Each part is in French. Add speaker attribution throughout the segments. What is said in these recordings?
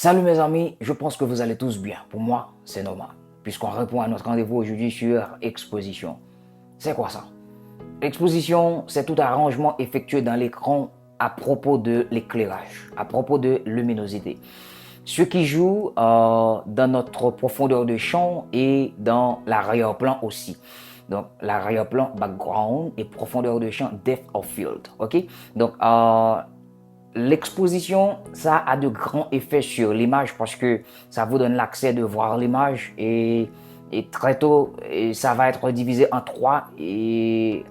Speaker 1: Salut mes amis, je pense que vous allez tous bien. Pour moi, c'est normal, puisqu'on répond à notre rendez-vous aujourd'hui sur exposition. C'est quoi ça? L'exposition, c'est tout arrangement effectué dans l'écran à propos de l'éclairage, à propos de luminosité. Ce qui joue dans notre profondeur de champ et dans l'arrière-plan aussi. Donc, l'arrière-plan, background et profondeur de champ, depth of field. OK? Donc, l'exposition, ça a de grands effets sur l'image parce que ça vous donne l'accès de voir l'image et très tôt, ça va être divisé en trois et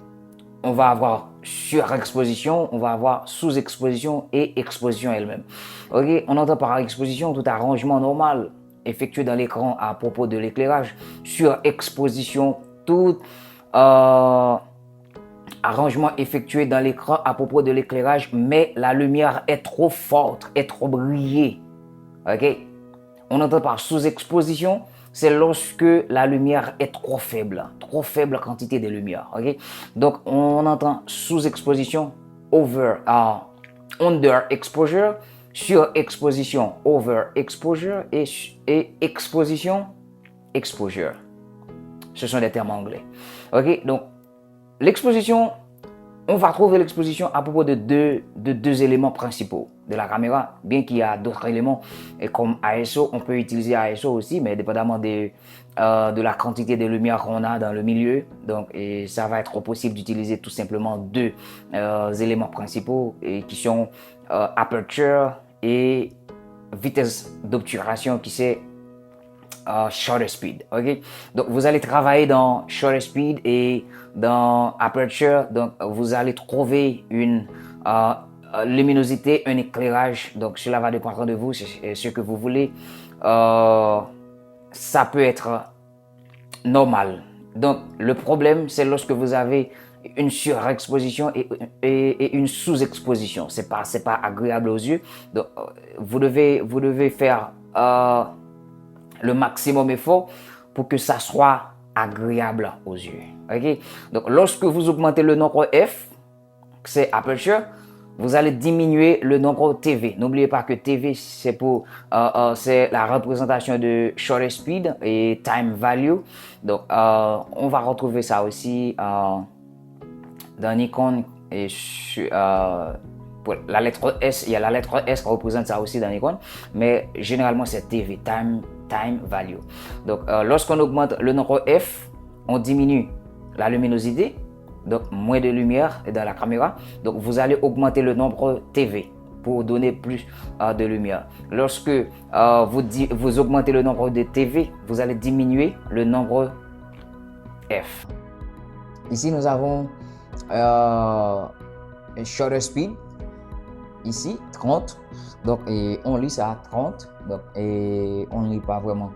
Speaker 1: on va avoir surexposition, on va avoir sous-exposition et exposition elle-même. Ok, on entend par exposition tout arrangement normal effectué dans l'écran à propos de l'éclairage. Surexposition, tout arrangement effectué dans l'écran à propos de l'éclairage, mais la lumière est trop forte, est trop brillée. Ok, on entend par sous-exposition, c'est lorsque la lumière est trop faible quantité de lumière. Ok, donc on entend sous-exposition, under exposure, surexposition, over exposure et exposition, exposure. Ce sont des termes anglais. Ok, donc l'exposition, on va trouver l'exposition à propos de deux éléments principaux de la caméra, bien qu'il y a d'autres éléments et comme ISO, on peut utiliser ISO aussi, mais dépendamment de la quantité de lumière qu'on a dans le milieu. Donc, et ça va être possible d'utiliser tout simplement deux éléments principaux qui sont aperture et vitesse d'obturation qui c'est shutter speed. Ok, donc vous allez travailler dans shutter speed et dans aperture, donc vous allez trouver une luminosité, un éclairage. Donc cela va dépendre de vous, c'est ce que vous voulez. Ça peut être normal. Donc le problème, c'est lorsque vous avez une surexposition et une sous-exposition. C'est pas agréable aux yeux. Donc vous devez faire le maximum effort pour que ça soit agréable aux yeux. Ok, donc lorsque vous augmentez le nombre F, c'est aperture, vous allez diminuer le nombre TV. N'oubliez pas que TV c'est c'est la représentation de shutter speed et time value. Donc on va retrouver ça aussi dans Nikon et pour la lettre S, il y a la lettre S qui représente ça aussi dans Nikon, mais généralement c'est TV, time value. Donc lorsqu'on augmente le nombre F, on diminue la luminosité, donc moins de lumière dans la caméra. Donc vous allez augmenter le nombre TV pour donner plus de lumière. Lorsque vous augmentez le nombre de TV, vous allez diminuer le nombre F. Ici nous avons shutter speed. Ici 30, donc et on lit ça à 30, donc et on ne lit pas vraiment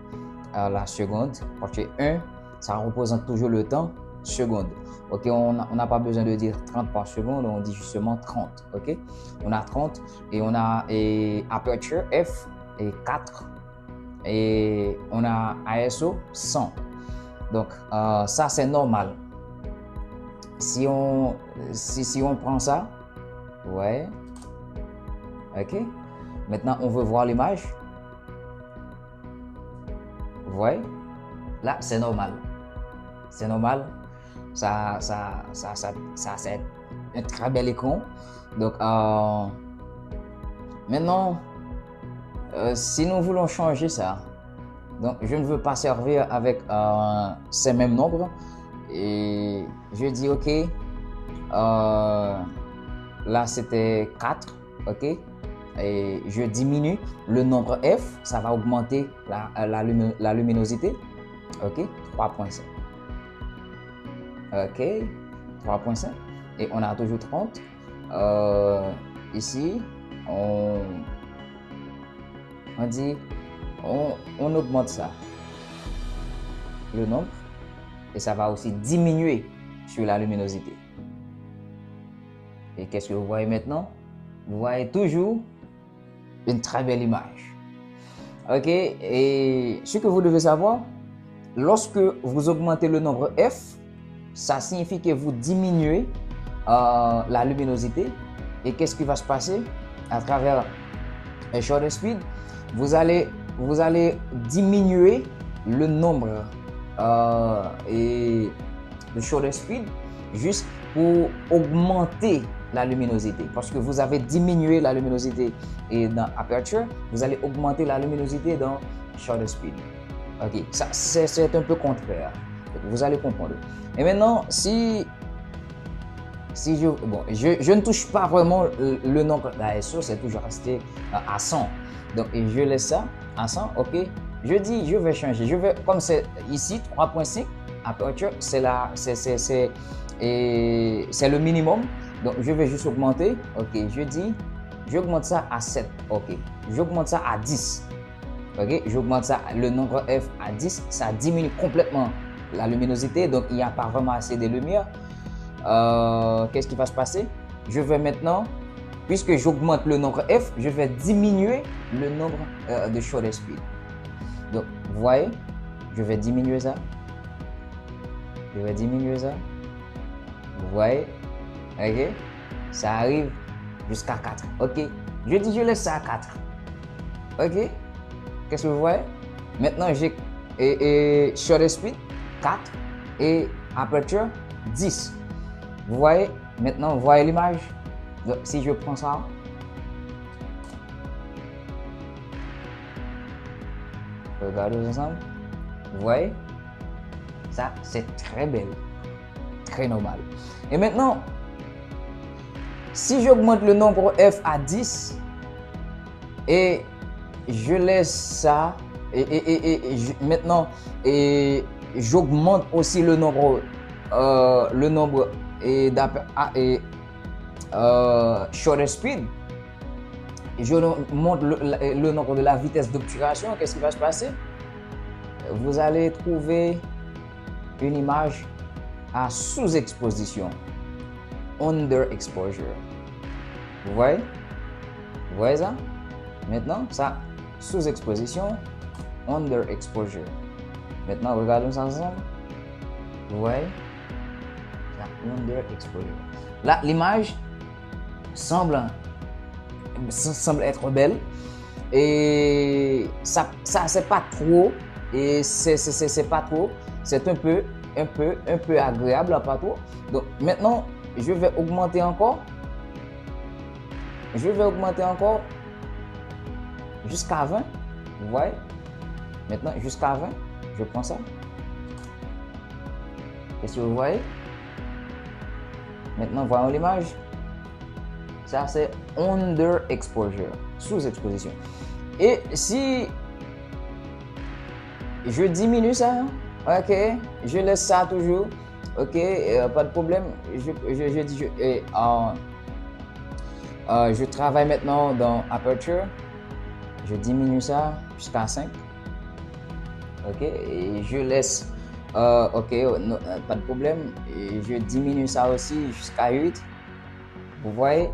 Speaker 1: la seconde parce que 1 ça représente toujours le temps seconde. Ok, on n'a pas besoin de dire 30 par seconde, on dit justement 30. Ok, on a 30 et on a aperture F et 4 et on a ISO 100. Donc ça c'est normal. Si on prend ça, ouais. Ok, maintenant on veut voir l'image. Vous voyez, là c'est normal. C'est normal. Ça c'est un très bel écran. Donc maintenant, si nous voulons changer ça, donc je ne veux pas servir avec ces mêmes nombres et je dis ok. Là c'était 4, ok. Et je diminue le nombre F, ça va augmenter la luminosité. Ok, 3.5. Ok, 3.5. Et on a toujours 30. Ici, on dit, on augmente ça, le nombre, et ça va aussi diminuer sur la luminosité. Et qu'est-ce que vous voyez maintenant? Vous voyez toujours une très belle image. Ok, et ce que vous devez savoir, lorsque vous augmentez le nombre F, ça signifie que vous diminuez la luminosité. Et qu'est-ce qui va se passer à travers un shutter speed? vous allez diminuer le nombre et de shutter speed juste pour augmenter la luminosité. Parce que vous avez diminué la luminosité et dans aperture, vous allez augmenter la luminosité dans shutter speed. Ok, ça c'est un peu contraire. Vous allez comprendre. Et maintenant, si je ne touche pas vraiment le nombre d'ISO, c'est toujours resté à 100. Donc, je laisse ça à 100. Ok, je dis, je vais changer. Je vais, comme c'est ici 3.5 aperture, c'est le minimum. Donc, je vais juste augmenter. Ok, je dis, j'augmente ça à 7. Ok, j'augmente ça à 10. Ok, j'augmente ça, le nombre F à 10. Ça diminue complètement la luminosité. Donc, il n'y a pas vraiment assez de lumière. Qu'est-ce qui va se passer? Je vais maintenant, puisque j'augmente le nombre F, je vais diminuer le nombre de shutter speed. Donc, vous voyez, je vais diminuer ça. Je vais diminuer ça. Vous voyez? Ok? Ça arrive jusqu'à 4. Ok? Je dis, je laisse ça à 4. Ok? Qu'est-ce que vous voyez? Maintenant, j'ai shutter speed 4 et aperture 10. Vous voyez? Maintenant, vous voyez l'image? Donc, si je prends ça, regardez ensemble. Vous voyez? Ça, c'est très belle. Très normal. Et maintenant, si j'augmente le nombre F à 10 et je laisse ça, maintenant, j'augmente aussi le nombre shutter speed, je monte le nombre de la vitesse d'obturation, qu'est-ce qui va se passer? Vous allez trouver une image à sous-exposition, underexposure. Vous voyez? Vous voyez ça? Maintenant, ça, sous-exposition, underexposure. Maintenant, regardons ça ensemble. Vous voyez? La underexposure. Là, l'image semble être belle. Et ça c'est pas trop. Et c'est pas trop. C'est un peu agréable, pas trop. Donc, maintenant, je vais augmenter encore. Je vais augmenter encore jusqu'à 20. Vous voyez? Maintenant, jusqu'à 20. Je prends ça. Qu'est-ce que vous voyez? Maintenant, voyons l'image. Ça, c'est underexposure, sous-exposition. Et si je diminue ça, ok, je laisse ça toujours, ok, pas de problème. Je travaille maintenant dans Aperture. Je diminue ça jusqu'à 5. Ok, et je laisse, ok, non, pas de problème. Et je diminue ça aussi jusqu'à 8. Vous voyez,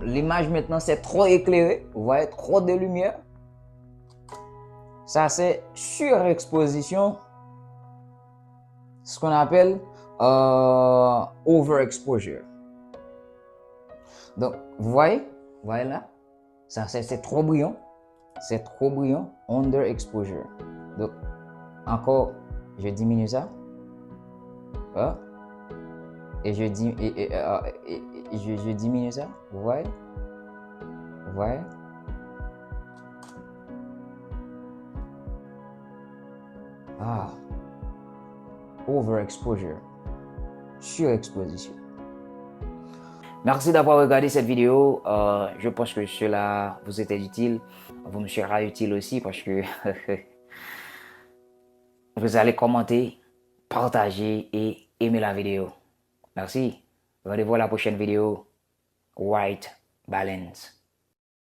Speaker 1: l'image maintenant c'est trop éclairé. Vous voyez, trop de lumière. Ça c'est surexposition, ce qu'on appelle overexposure. Donc, vous voyez là, ça c'est trop brillant. C'est trop brillant, underexposure. Donc, encore, je diminue ça. Et je diminue ça. Vous voyez? Vous voyez? Overexposure. Surexposition. Merci d'avoir regardé cette vidéo. Je pense que cela vous était utile. Vous me sera utile aussi parce que vous allez commenter, partager et aimer la vidéo. Merci. Rendez-vous à la prochaine vidéo. White Balance.